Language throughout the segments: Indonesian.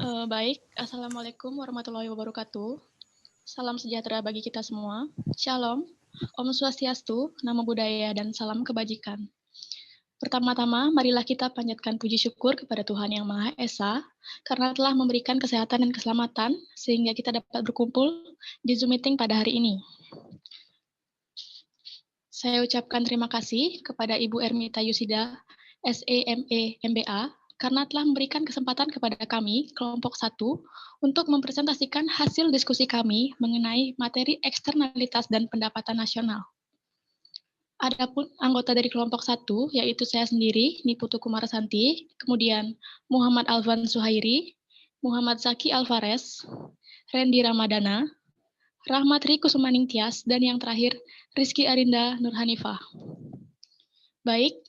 Baik, Assalamualaikum warahmatullahi wabarakatuh. Salam sejahtera bagi kita semua. Shalom, Om Swastiastu, Namo Buddhaya, dan salam kebajikan. Pertama-tama, marilah kita panjatkan puji syukur kepada Tuhan Yang Maha Esa, karena telah memberikan kesehatan dan keselamatan, sehingga kita dapat berkumpul di Zoom Meeting pada hari ini. Saya ucapkan terima kasih kepada Ibu Ermita Yusida, SEME MBA, karena telah memberikan kesempatan kepada kami, kelompok 1, untuk mempresentasikan hasil diskusi kami mengenai materi eksternalitas dan pendapatan nasional. Adapun anggota dari kelompok 1, yaitu saya sendiri, Niputu Kumarasanti, kemudian Muhammad Alvan Suhairi, Muhammad Zaki Alvarez, Randy Ramadana, Rahmat Riku Sumaning Tias, dan yang terakhir, Rizky Arinda Nurhanifah. Baik,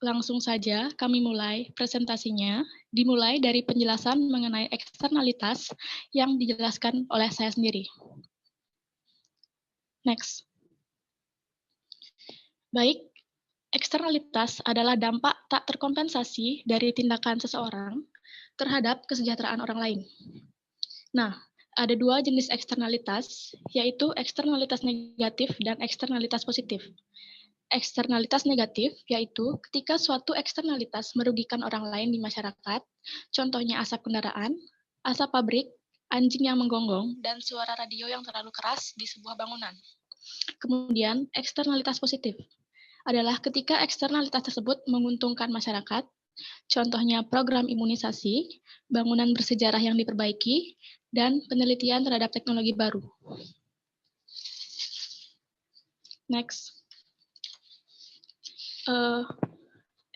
langsung saja kami mulai presentasinya, dimulai dari penjelasan mengenai eksternalitas yang dijelaskan oleh saya sendiri. Next. Baik, eksternalitas adalah dampak tak terkompensasi dari tindakan seseorang terhadap kesejahteraan orang lain. Nah, ada dua jenis eksternalitas, yaitu eksternalitas negatif dan eksternalitas positif. Eksternalitas negatif yaitu ketika suatu eksternalitas merugikan orang lain di masyarakat, contohnya asap kendaraan, asap pabrik, anjing yang menggonggong, dan suara radio yang terlalu keras di sebuah bangunan. Kemudian, eksternalitas positif adalah ketika eksternalitas tersebut menguntungkan masyarakat, contohnya program imunisasi, bangunan bersejarah yang diperbaiki, dan penelitian terhadap teknologi baru. Next.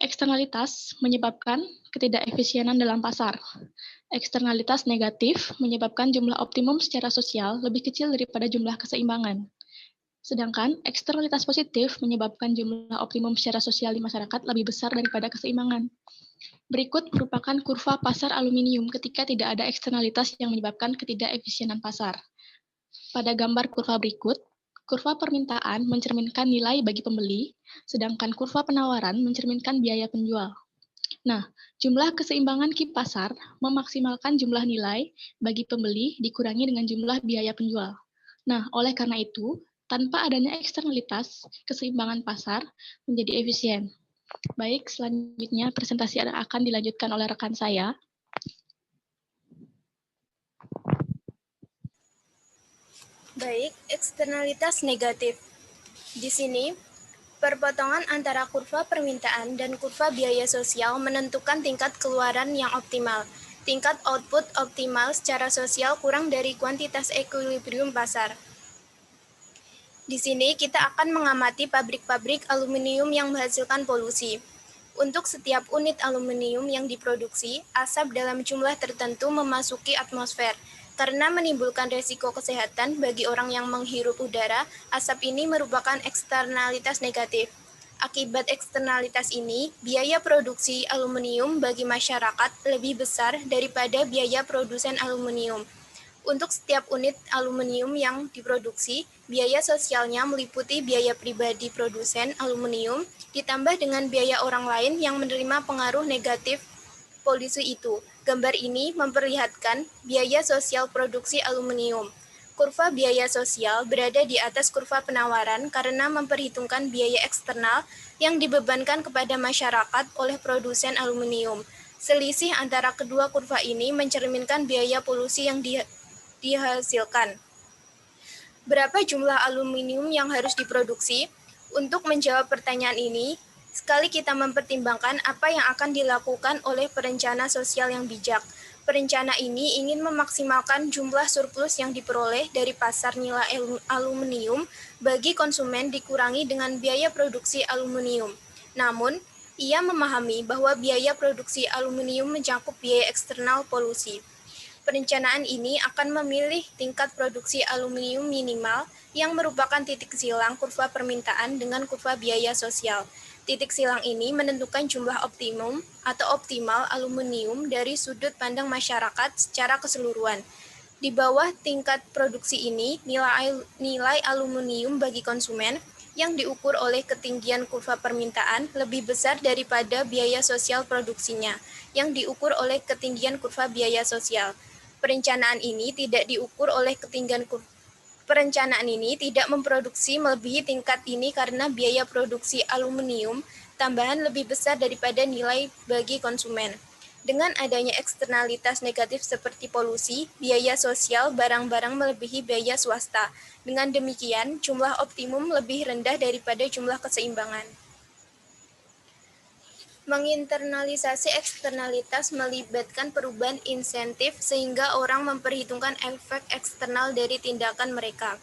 Eksternalitas menyebabkan ketidakefisienan dalam pasar. Eksternalitas negatif menyebabkan jumlah optimum secara sosial lebih kecil daripada jumlah keseimbangan. Sedangkan eksternalitas positif menyebabkan jumlah optimum secara sosial di masyarakat lebih besar daripada keseimbangan. Berikut merupakan kurva pasar aluminium ketika tidak ada eksternalitas yang menyebabkan ketidakefisienan pasar. Pada gambar kurva berikut, kurva permintaan mencerminkan nilai bagi pembeli, sedangkan kurva penawaran mencerminkan biaya penjual. Nah, jumlah keseimbangan Ki pasar memaksimalkan jumlah nilai bagi pembeli dikurangi dengan jumlah biaya penjual. Nah, oleh karena itu, tanpa adanya eksternalitas, keseimbangan pasar menjadi efisien. Baik, selanjutnya presentasi akan dilanjutkan oleh rekan saya. Baik, eksternalitas negatif. Di sini, perpotongan antara kurva permintaan dan kurva biaya sosial menentukan tingkat keluaran yang optimal. Tingkat output optimal secara sosial kurang dari kuantitas ekuilibrium pasar. Di sini kita akan mengamati pabrik-pabrik aluminium yang menghasilkan polusi. Untuk setiap unit aluminium yang diproduksi, asap dalam jumlah tertentu memasuki atmosfer. Karena menimbulkan resiko kesehatan bagi orang yang menghirup udara, asap ini merupakan eksternalitas negatif. Akibat eksternalitas ini, biaya produksi aluminium bagi masyarakat lebih besar daripada biaya produsen aluminium. Untuk setiap unit aluminium yang diproduksi, biaya sosialnya meliputi biaya pribadi produsen aluminium, ditambah dengan biaya orang lain yang menerima pengaruh negatif polusi itu. Gambar ini memperlihatkan biaya sosial produksi aluminium. Kurva biaya sosial berada di atas kurva penawaran karena memperhitungkan biaya eksternal yang dibebankan kepada masyarakat oleh produsen aluminium. Selisih antara kedua kurva ini mencerminkan biaya polusi yang dihasilkan. Berapa jumlah aluminium yang harus diproduksi? Untuk menjawab pertanyaan ini, sekali kita mempertimbangkan apa yang akan dilakukan oleh perencana sosial yang bijak. Perencana ini ingin memaksimalkan jumlah surplus yang diperoleh dari pasar nilai aluminium bagi konsumen dikurangi dengan biaya produksi aluminium. Namun, ia memahami bahwa biaya produksi aluminium mencakup biaya eksternal polusi. Perencanaan ini akan memilih tingkat produksi aluminium minimal yang merupakan titik silang kurva permintaan dengan kurva biaya sosial. Titik silang ini menentukan jumlah optimum atau optimal aluminium dari sudut pandang masyarakat secara keseluruhan. Di bawah tingkat produksi ini, nilai aluminium bagi konsumen yang diukur oleh ketinggian kurva permintaan lebih besar daripada biaya sosial produksinya, yang diukur oleh ketinggian kurva biaya sosial. Perencanaan ini tidak diukur oleh ketinggian kurva. Perencanaan ini tidak memproduksi melebihi tingkat ini karena biaya produksi aluminium tambahan lebih besar daripada nilai bagi konsumen. Dengan adanya eksternalitas negatif seperti polusi, biaya sosial barang-barang melebihi biaya swasta. Dengan demikian, jumlah optimum lebih rendah daripada jumlah keseimbangan. Menginternalisasi eksternalitas melibatkan perubahan insentif sehingga orang memperhitungkan efek eksternal dari tindakan mereka.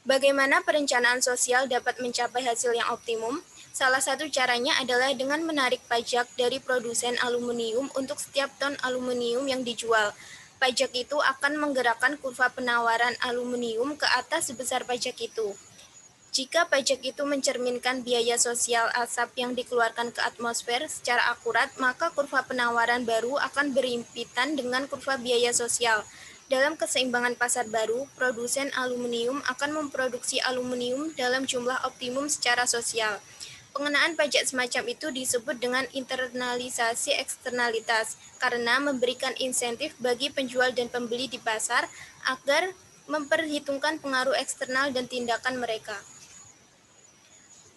Bagaimana perencanaan sosial dapat mencapai hasil yang optimum? Salah satu caranya adalah dengan menarik pajak dari produsen aluminium untuk setiap ton aluminium yang dijual. Pajak itu akan menggerakkan kurva penawaran aluminium ke atas sebesar pajak itu. Jika pajak itu mencerminkan biaya sosial asap yang dikeluarkan ke atmosfer secara akurat, maka kurva penawaran baru akan berhimpitan dengan kurva biaya sosial. Dalam keseimbangan pasar baru, produsen aluminium akan memproduksi aluminium dalam jumlah optimum secara sosial. Pengenaan pajak semacam itu disebut dengan internalisasi eksternalitas, karena memberikan insentif bagi penjual dan pembeli di pasar agar memperhitungkan pengaruh eksternal dan tindakan mereka.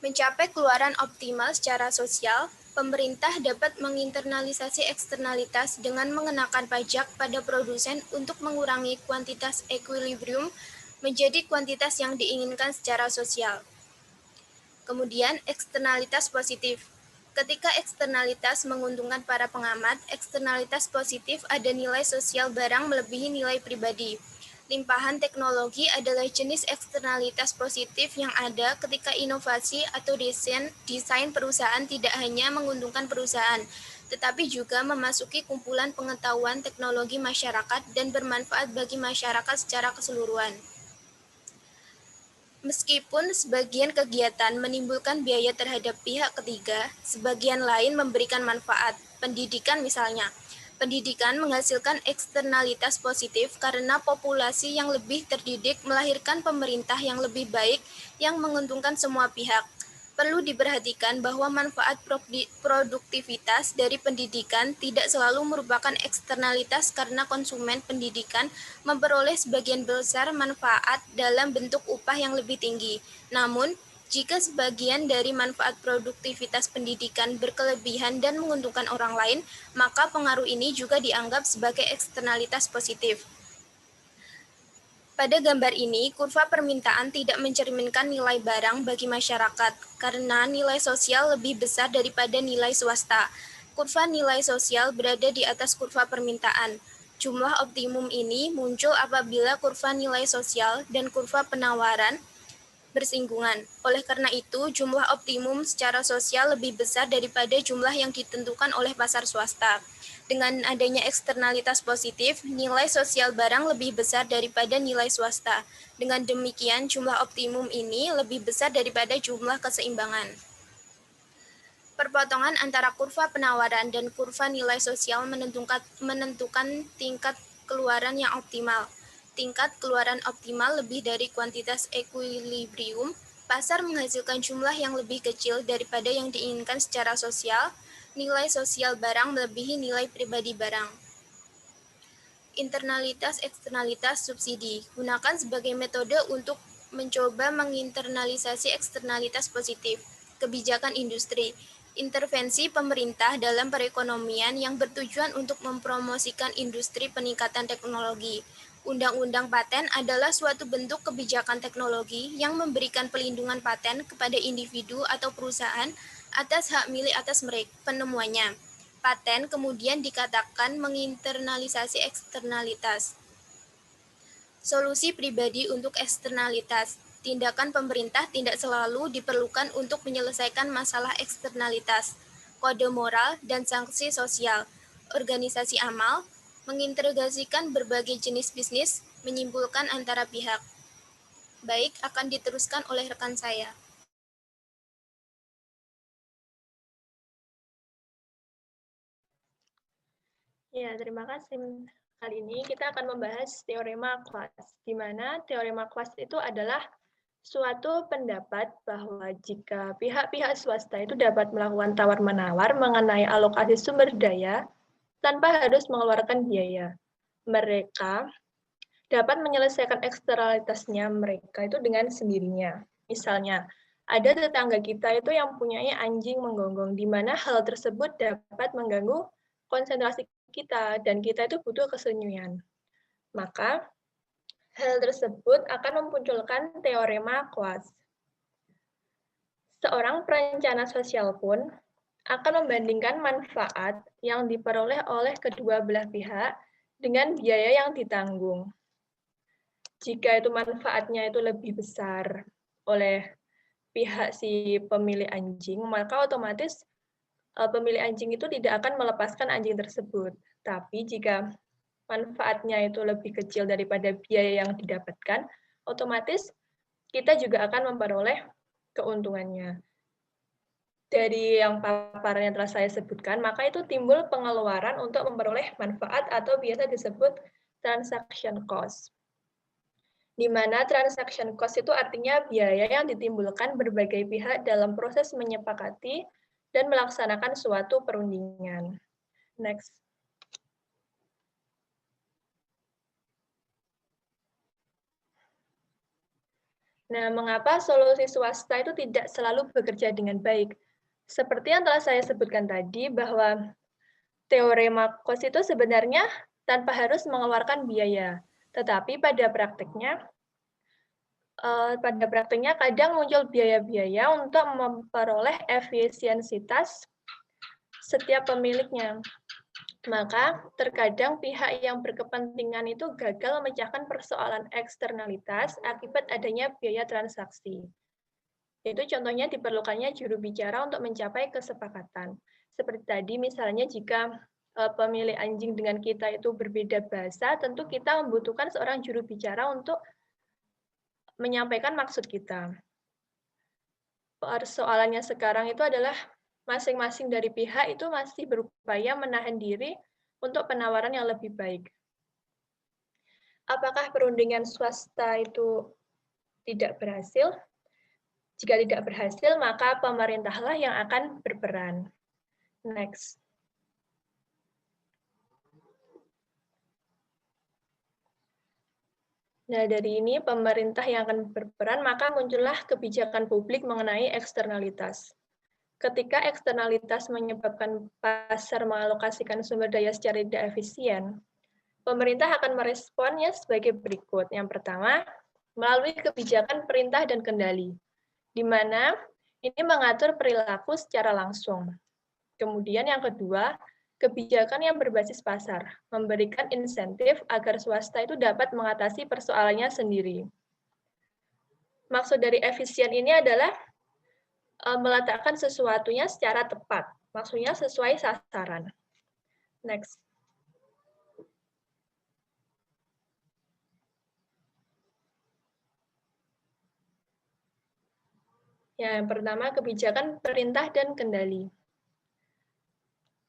Mencapai keluaran optimal secara sosial, pemerintah dapat menginternalisasi eksternalitas dengan mengenakan pajak pada produsen untuk mengurangi kuantitas equilibrium menjadi kuantitas yang diinginkan secara sosial. Kemudian, eksternalitas positif. Ketika eksternalitas menguntungkan para pengamat, eksternalitas positif ada nilai sosial barang melebihi nilai pribadi. Limpahan teknologi adalah jenis eksternalitas positif yang ada ketika inovasi atau desain perusahaan tidak hanya menguntungkan perusahaan, tetapi juga memasuki kumpulan pengetahuan teknologi masyarakat dan bermanfaat bagi masyarakat secara keseluruhan. Meskipun sebagian kegiatan menimbulkan biaya terhadap pihak ketiga, sebagian lain memberikan manfaat. Pendidikan misalnya. Pendidikan menghasilkan eksternalitas positif karena populasi yang lebih terdidik melahirkan pemerintah yang lebih baik yang menguntungkan semua pihak. Perlu diperhatikan bahwa manfaat produktivitas dari pendidikan tidak selalu merupakan eksternalitas karena konsumen pendidikan memperoleh sebagian besar manfaat dalam bentuk upah yang lebih tinggi. Namun, jika sebagian dari manfaat produktivitas pendidikan berkelebihan dan menguntungkan orang lain, maka pengaruh ini juga dianggap sebagai eksternalitas positif. Pada gambar ini, kurva permintaan tidak mencerminkan nilai barang bagi masyarakat karena nilai sosial lebih besar daripada nilai swasta. Kurva nilai sosial berada di atas kurva permintaan. Jumlah optimum ini muncul apabila kurva nilai sosial dan kurva penawaran bersinggungan. Oleh karena itu, jumlah optimum secara sosial lebih besar daripada jumlah yang ditentukan oleh pasar swasta. Dengan adanya eksternalitas positif, nilai sosial barang lebih besar daripada nilai swasta. Dengan demikian, jumlah optimum ini lebih besar daripada jumlah keseimbangan. Perpotongan antara kurva penawaran dan kurva nilai sosial menentukan tingkat keluaran yang optimal. Tingkat keluaran optimal lebih dari kuantitas equilibrium, pasar menghasilkan jumlah yang lebih kecil daripada yang diinginkan secara sosial, nilai sosial barang melebihi nilai pribadi barang. Internalitas eksternalitas subsidi. Gunakan sebagai metode untuk mencoba menginternalisasi eksternalitas positif. Kebijakan industri. Intervensi pemerintah dalam perekonomian yang bertujuan untuk mempromosikan industri peningkatan teknologi. Undang-undang paten adalah suatu bentuk kebijakan teknologi yang memberikan pelindungan paten kepada individu atau perusahaan atas hak milik atas mereka penemuannya. Paten kemudian dikatakan menginternalisasi eksternalitas. Solusi pribadi untuk eksternalitas. Tindakan pemerintah tidak selalu diperlukan untuk menyelesaikan masalah eksternalitas. Kode moral dan sanksi sosial. Organisasi amal mengintegrasikan berbagai jenis bisnis, menyimpulkan antara pihak. Baik, akan diteruskan oleh rekan saya. Ya, terima kasih. Kali ini kita akan membahas teorema kelas, di mana teorema kelas itu adalah suatu pendapat bahwa jika pihak-pihak swasta itu dapat melakukan tawar-menawar mengenai alokasi sumber daya tanpa harus mengeluarkan biaya. Mereka dapat menyelesaikan eksternalitasnya mereka itu dengan sendirinya. Misalnya, ada tetangga kita itu yang punyai anjing menggonggong, di mana hal tersebut dapat mengganggu konsentrasi kita, dan kita itu butuh kesunyian. Maka, hal tersebut akan memunculkan teorema Quast. Seorang perencana sosial pun akan membandingkan manfaat yang diperoleh oleh kedua belah pihak dengan biaya yang ditanggung. Jika itu manfaatnya itu lebih besar oleh pihak si pemilik anjing, maka otomatis pemilik anjing itu tidak akan melepaskan anjing tersebut. Tapi jika manfaatnya itu lebih kecil daripada biaya yang didapatkan, otomatis kita juga akan memperoleh keuntungannya. Dari yang paparan yang telah saya sebutkan, maka itu timbul pengeluaran untuk memperoleh manfaat atau biasa disebut transaction cost. Di mana transaction cost itu artinya biaya yang ditimbulkan berbagai pihak dalam proses menyepakati dan melaksanakan suatu perundingan. Next. Nah, mengapa solusi swasta itu tidak selalu bekerja dengan baik? Seperti yang telah saya sebutkan tadi, bahwa teorema cost itu sebenarnya tanpa harus mengeluarkan biaya. Tetapi pada prakteknya kadang muncul biaya-biaya untuk memperoleh efisiensitas setiap pemiliknya. Maka terkadang pihak yang berkepentingan itu gagal memecahkan persoalan eksternalitas akibat adanya biaya transaksi. Itu contohnya diperlukannya juru bicara untuk mencapai kesepakatan. Seperti tadi misalnya jika pemilik anjing dengan kita itu berbeda bahasa, tentu kita membutuhkan seorang juru bicara untuk menyampaikan maksud kita. Persoalannya sekarang itu adalah masing-masing dari pihak itu masih berupaya menahan diri untuk penawaran yang lebih baik. Apakah perundingan swasta itu tidak berhasil? Jika tidak berhasil, maka pemerintahlah yang akan berperan. Next. Nah, dari ini pemerintah yang akan berperan, maka muncullah kebijakan publik mengenai eksternalitas. Ketika eksternalitas menyebabkan pasar mengalokasikan sumber daya secara tidak efisien, pemerintah akan meresponnya sebagai berikut. Yang pertama, melalui kebijakan perintah dan kendali, di mana ini mengatur perilaku secara langsung. Kemudian yang kedua, kebijakan yang berbasis pasar, memberikan insentif agar swasta itu dapat mengatasi persoalannya sendiri. Maksud dari efisien ini adalah meletakkan sesuatunya secara tepat, maksudnya sesuai sasaran. Next. Yang pertama, kebijakan perintah dan kendali.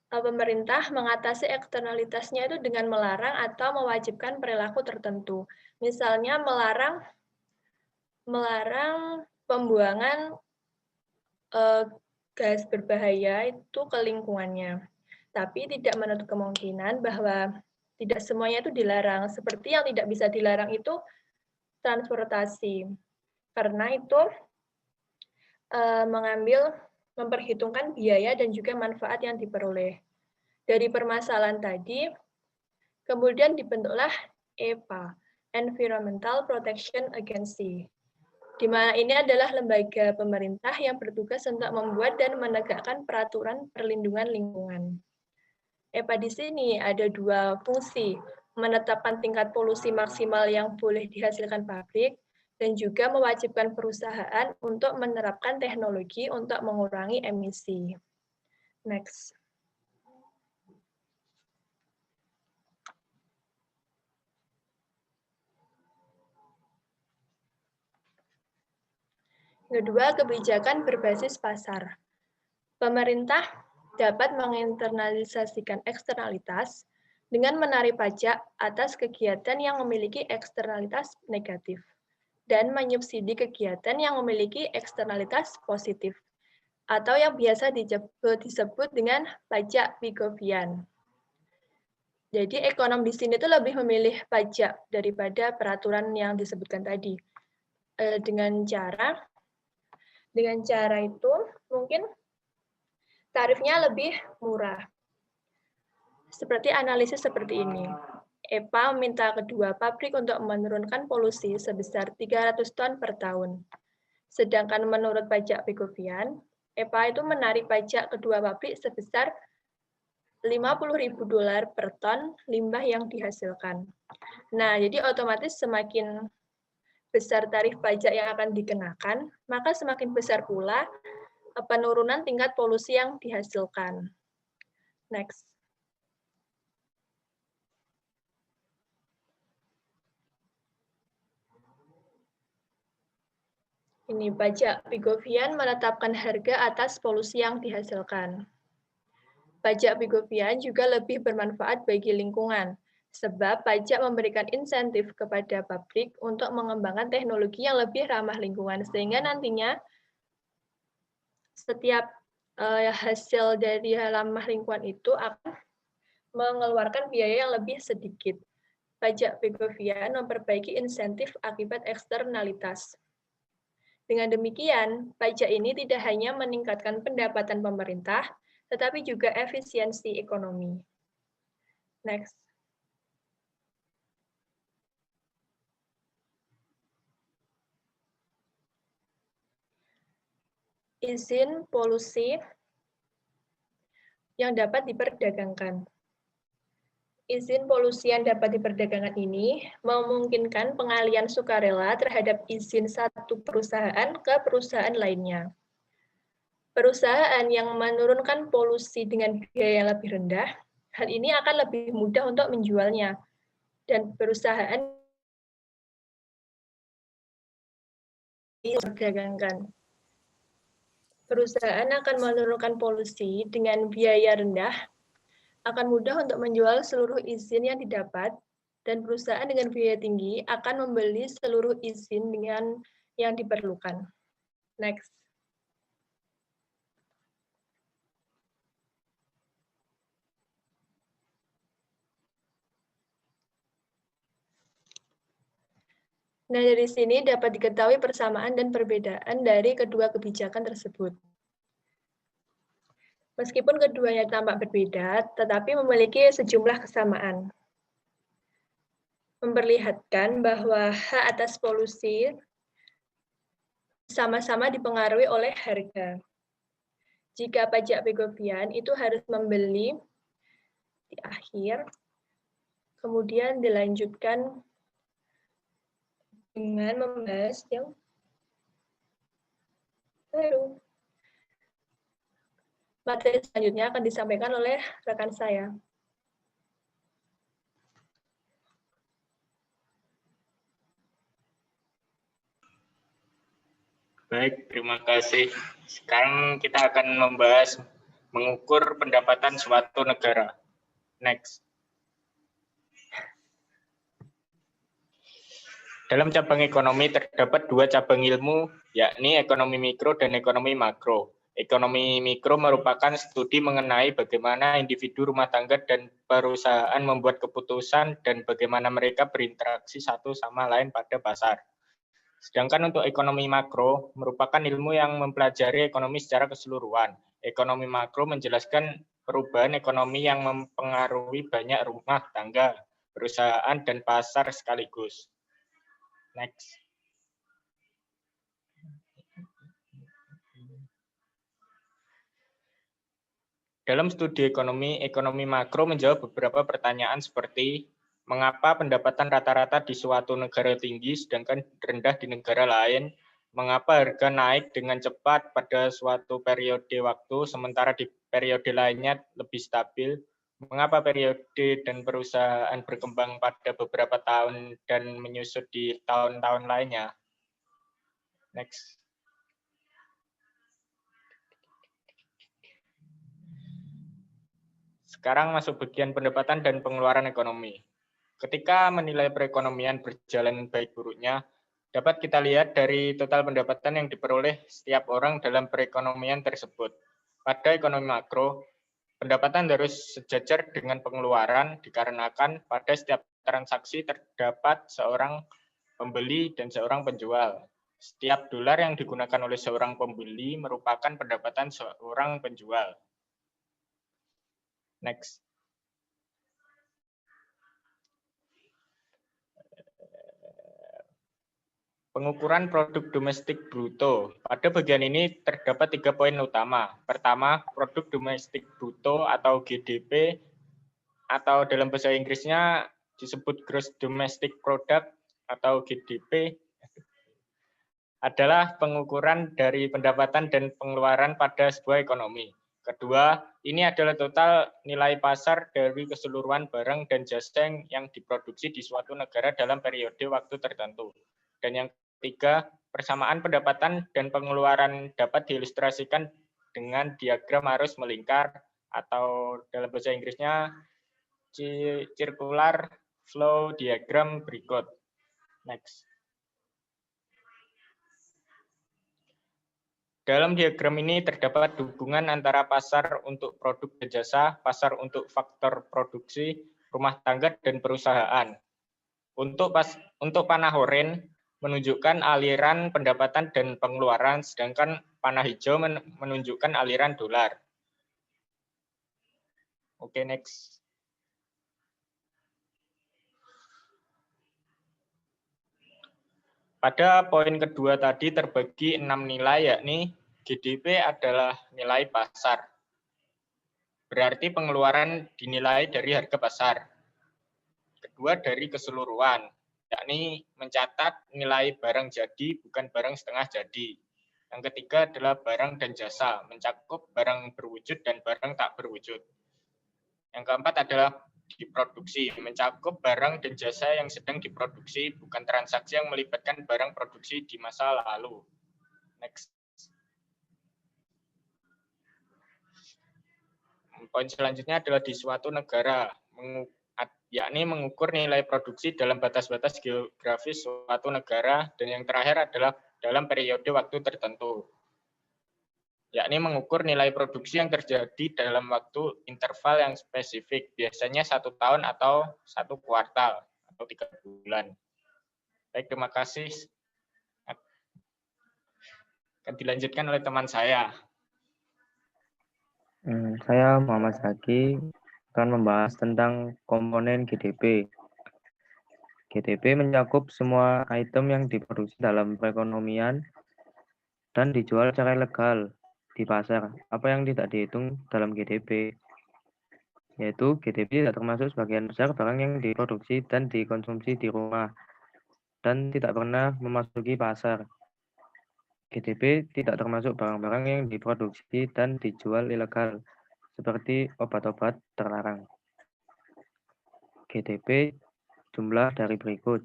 Pemerintah mengatasi eksternalitasnya itu dengan melarang atau mewajibkan perilaku tertentu. Misalnya melarang pembuangan gas berbahaya itu ke lingkungannya. Tapi tidak menutup kemungkinan bahwa tidak semuanya itu dilarang. Seperti yang tidak bisa dilarang itu transportasi. Karena itu memperhitungkan biaya dan juga manfaat yang diperoleh. Dari permasalahan tadi, kemudian dibentuklah EPA, Environmental Protection Agency, di mana ini adalah lembaga pemerintah yang bertugas untuk membuat dan menegakkan peraturan perlindungan lingkungan. EPA di sini ada dua fungsi, menetapkan tingkat polusi maksimal yang boleh dihasilkan pabrik, dan juga mewajibkan perusahaan untuk menerapkan teknologi untuk mengurangi emisi. Next. Kedua, kebijakan berbasis pasar. Pemerintah dapat menginternalisasikan eksternalitas dengan menarik pajak atas kegiatan yang memiliki eksternalitas negatif. dan menyubsidi kegiatan yang memiliki eksternalitas positif, atau yang biasa disebut dengan pajak Pigovian. Jadi ekonom di sini tuh lebih memilih pajak daripada peraturan yang disebutkan tadi. Dengan cara itu mungkin tarifnya lebih murah. Seperti analisis seperti ini. EPA meminta kedua pabrik untuk menurunkan polusi sebesar 300 ton per tahun. Sedangkan menurut pajak Pigovian, EPA itu menarik pajak kedua pabrik sebesar $50.000 per ton limbah yang dihasilkan. Nah, jadi otomatis semakin besar tarif pajak yang akan dikenakan, maka semakin besar pula penurunan tingkat polusi yang dihasilkan. Next. Ini pajak Pigovian menetapkan harga atas polusi yang dihasilkan. Pajak Pigovian juga lebih bermanfaat bagi lingkungan, sebab pajak memberikan insentif kepada pabrik untuk mengembangkan teknologi yang lebih ramah lingkungan, sehingga nantinya setiap hasil dari ramah lingkungan itu akan mengeluarkan biaya yang lebih sedikit. Pajak Pigovian memperbaiki insentif akibat eksternalitas. Dengan demikian, pajak ini tidak hanya meningkatkan pendapatan pemerintah, tetapi juga efisiensi ekonomi. Next. Izin polusi yang dapat diperdagangkan. Izin polusi yang dapat diperdagangkan ini memungkinkan pengalian sukarela terhadap izin satu perusahaan ke perusahaan lainnya. Perusahaan yang menurunkan polusi dengan biaya yang lebih rendah, hal ini akan lebih mudah untuk menjualnya. Dan perusahaan diperdagangkan. Perusahaan akan menurunkan polusi dengan biaya rendah, akan mudah untuk menjual seluruh izin yang didapat, dan perusahaan dengan biaya tinggi akan membeli seluruh izin dengan yang diperlukan. Next. Nah, dari sini dapat diketahui persamaan dan perbedaan dari kedua kebijakan tersebut. Meskipun keduanya tampak berbeda, tetapi memiliki sejumlah kesamaan. Memperlihatkan bahwa hak atas polusi sama-sama dipengaruhi oleh harga. Jika pajak Pigovian itu harus membeli di akhir, kemudian dilanjutkan dengan membahas yang baru. Materi selanjutnya akan disampaikan oleh rekan saya. Baik, terima kasih. Sekarang kita akan membahas mengukur pendapatan suatu negara. Next. Dalam cabang ekonomi terdapat dua cabang ilmu, yakni ekonomi mikro dan ekonomi makro. Ekonomi mikro merupakan studi mengenai bagaimana individu, rumah tangga, dan perusahaan membuat keputusan dan bagaimana mereka berinteraksi satu sama lain pada pasar. Sedangkan untuk ekonomi makro merupakan ilmu yang mempelajari ekonomi secara keseluruhan. Ekonomi makro menjelaskan perubahan ekonomi yang mempengaruhi banyak rumah tangga, perusahaan, dan pasar sekaligus. Next. Dalam studi ekonomi, ekonomi makro menjawab beberapa pertanyaan seperti mengapa pendapatan rata-rata di suatu negara tinggi sedangkan rendah di negara lain, mengapa harga naik dengan cepat pada suatu periode waktu sementara di periode lainnya lebih stabil, mengapa periode dan perusahaan berkembang pada beberapa tahun dan menyusut di tahun-tahun lainnya. Next. Sekarang masuk bagian pendapatan dan pengeluaran ekonomi. Ketika menilai perekonomian berjalan baik buruknya, Dapat kita lihat dari total pendapatan yang diperoleh setiap orang dalam perekonomian tersebut. Pada ekonomi makro, pendapatan harus sejajar dengan pengeluaran dikarenakan pada setiap transaksi terdapat seorang pembeli dan seorang penjual. Setiap dolar yang digunakan oleh seorang pembeli merupakan pendapatan seorang penjual. Next. Pengukuran produk domestik bruto. Pada bagian ini terdapat 3 poin utama. Pertama, produk domestik bruto atau GDP atau dalam bahasa Inggrisnya disebut Gross Domestic Product atau GDP adalah pengukuran dari pendapatan dan pengeluaran pada sebuah ekonomi. Kedua, ini adalah total nilai pasar dari keseluruhan barang dan jasa yang diproduksi di suatu negara dalam periode waktu tertentu. Dan yang ketiga, persamaan pendapatan dan pengeluaran dapat diilustrasikan dengan diagram arus melingkar atau dalam bahasa Inggrisnya circular flow diagram berikut. Next. Dalam diagram ini terdapat hubungan antara pasar untuk produk dan jasa, pasar untuk faktor produksi, rumah tangga, dan perusahaan. Untuk panah oranye menunjukkan aliran pendapatan dan pengeluaran, sedangkan panah hijau menunjukkan aliran dolar. Oke, next. Pada poin kedua tadi terbagi 6 nilai, yakni GDP adalah nilai pasar. Berarti pengeluaran dinilai dari harga pasar. Kedua dari keseluruhan, yakni mencatat nilai barang jadi bukan barang setengah jadi. Yang ketiga adalah barang dan jasa, mencakup barang berwujud dan barang tak berwujud. Yang keempat adalah diproduksi, mencakup barang dan jasa yang sedang diproduksi, bukan transaksi yang melibatkan barang produksi di masa lalu. Next. Poin selanjutnya adalah di suatu negara, yakni mengukur nilai produksi dalam batas-batas geografis suatu negara, dan yang terakhir adalah dalam periode waktu tertentu, yakni mengukur nilai produksi yang terjadi dalam waktu interval yang spesifik, biasanya 1 tahun atau 1 kuartal atau 3 bulan. Baik, terima kasih. Akan dilanjutkan oleh teman saya. Saya Muhammad Zaki akan membahas tentang komponen GDP. GDP mencakup semua item yang diproduksi dalam perekonomian dan dijual secara legal di pasar. Apa yang tidak dihitung dalam GDP? Yaitu GDP tidak termasuk sebagian besar barang yang diproduksi dan dikonsumsi di rumah dan tidak pernah memasuki pasar. GDP tidak termasuk barang-barang yang diproduksi dan dijual ilegal, seperti obat-obat terlarang. GDP jumlah dari berikut: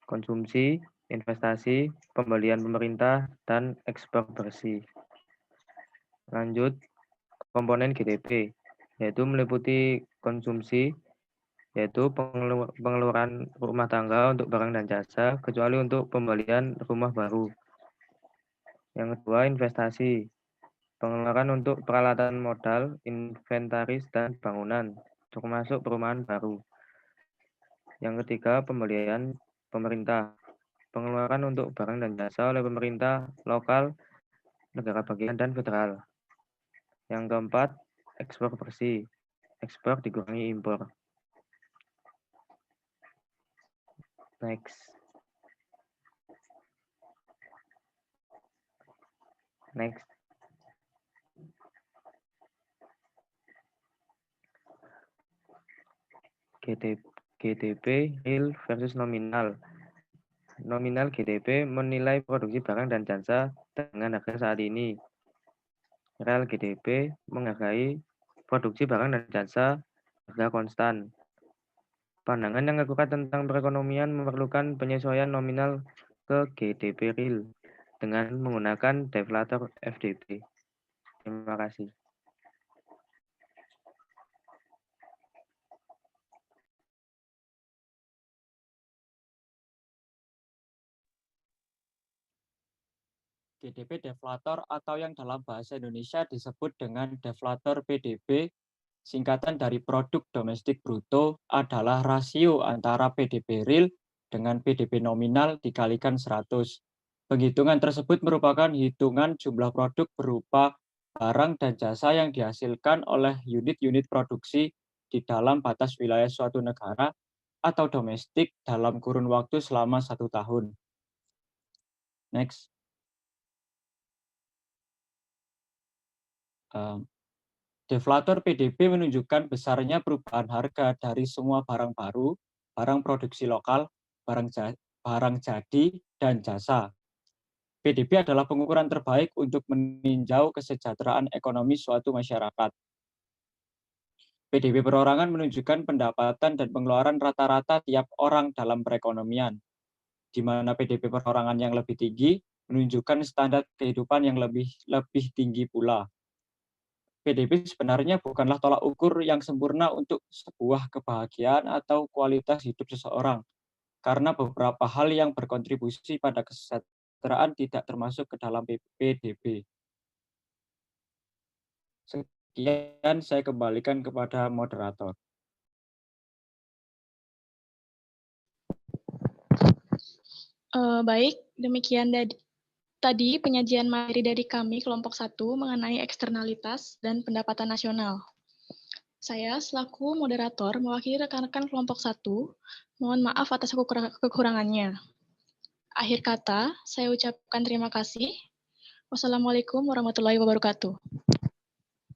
konsumsi, investasi, pembelian pemerintah, dan ekspor bersih. Lanjut, komponen GDP, yaitu meliputi konsumsi, yaitu pengeluaran rumah tangga untuk barang dan jasa, kecuali untuk pembelian rumah baru. Yang kedua, investasi, pengeluaran untuk peralatan modal, inventaris, dan bangunan, termasuk perumahan baru. Yang ketiga, pembelian pemerintah, pengeluaran untuk barang dan jasa oleh pemerintah lokal, negara bagian, dan federal. Yang keempat, ekspor bersih, ekspor dikurangi impor. Next. GDP real versus nominal. Nominal GDP menilai produksi barang dan jasa dengan harga saat ini. Real GDP menghargai produksi barang dan jasa harga konstan. Pandangan yang akurat tentang perekonomian memerlukan penyesuaian nominal ke GDP real dengan menggunakan deflator FDB. Terima kasih. GDP deflator atau yang dalam bahasa Indonesia disebut dengan deflator PDB, singkatan dari produk domestik bruto, adalah rasio antara PDB real dengan PDB nominal dikalikan 100. Penghitungan tersebut merupakan hitungan jumlah produk berupa barang dan jasa yang dihasilkan oleh unit-unit produksi di dalam batas wilayah suatu negara atau domestik dalam kurun waktu selama 1 tahun. Next. Deflator PDB menunjukkan besarnya perubahan harga dari semua barang baru, barang produksi lokal, barang jadi, dan jasa. PDB adalah pengukuran terbaik untuk meninjau kesejahteraan ekonomi suatu masyarakat. PDB perorangan menunjukkan pendapatan dan pengeluaran rata-rata tiap orang dalam perekonomian, di mana PDB perorangan yang lebih tinggi menunjukkan standar kehidupan yang lebih tinggi pula. PDB sebenarnya bukanlah tolak ukur yang sempurna untuk sebuah kebahagiaan atau kualitas hidup seseorang, karena beberapa hal yang berkontribusi pada kesejahteraan tidak termasuk ke dalam PDB. Sekian, saya kembalikan kepada moderator. Baik, demikian tadi penyajian materi dari kami kelompok 1 mengenai eksternalitas dan pendapatan nasional. Saya selaku moderator mewakili rekan-rekan kelompok 1, mohon maaf atas kekurangannya. Akhir kata, saya ucapkan terima kasih. Wassalamualaikum warahmatullahi wabarakatuh.